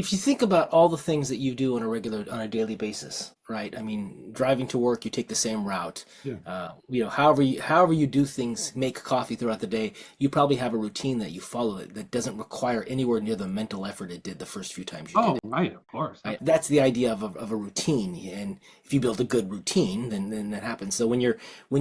if you think about all the things that you do on a daily basis, right? I mean, driving to work, you take the same route. Yeah. However you do things, make coffee throughout the day, you probably have a routine that you follow that doesn't require anywhere near the mental effort it did the first few times you did Oh, it. right, of course. Right? That's the idea of a routine, and if you build a good routine, then that happens. So when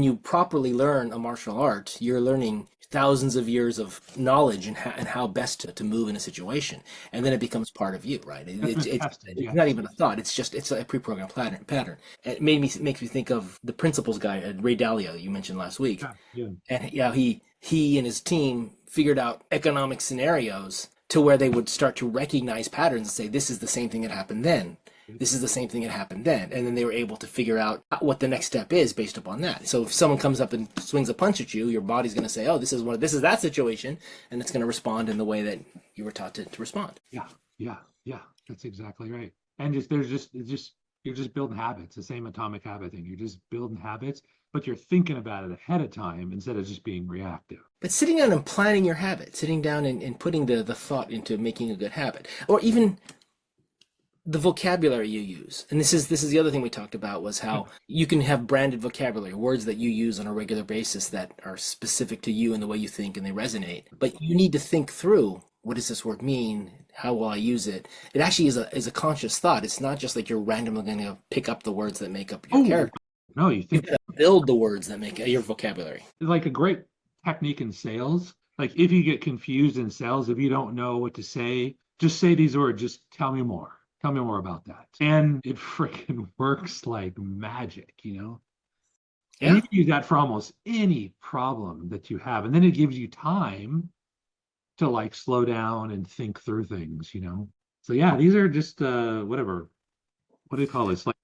you properly learn a martial art, you're learning thousands of years of knowledge and how best to move in a situation, and then it becomes part of you, right? That's been It's tested, it's not yes. even a thought. It's a pre-programmed pattern. It makes me think of the principles guy, Ray Dalio, that you mentioned last week, Yeah, yeah. and he and his team figured out economic scenarios to where they would start to recognize patterns and say, this is the same thing that happened then. This is the same thing that happened then. And then they were able to figure out what the next step is based upon that. So if someone comes up and swings a punch at you, your body's going to say, oh, this is that situation. And it's going to respond in the way that you were taught to respond. Yeah, yeah, yeah. That's exactly right. And just there's just it's just you're just building habits, the same atomic habit thing. You're just building habits, but you're thinking about it ahead of time instead of just being reactive. But sitting down and planning your habit, sitting down and putting the thought into making a good habit, or even the vocabulary you use. And this is the other thing we talked about, was Yeah. how you can have branded vocabulary, words that you use on a regular basis that are specific to you and the way you think, and they resonate. But you need to think through, what does this word mean? How will I use it? It actually is a conscious thought. It's not just like you're randomly going to pick up the words that make up your Oh, character. no, you You've think got to build the words that make your vocabulary. like a great technique in sales. Like if you get confused in sales, if you don't know what to say, just say these words, just tell me more. Tell me more about that. And it freaking works like magic, you know? And you Yeah. can use that for almost any problem that you have. And then it gives you time to like slow down and think through things, you know? So yeah, these are just whatever. What do you call this? Like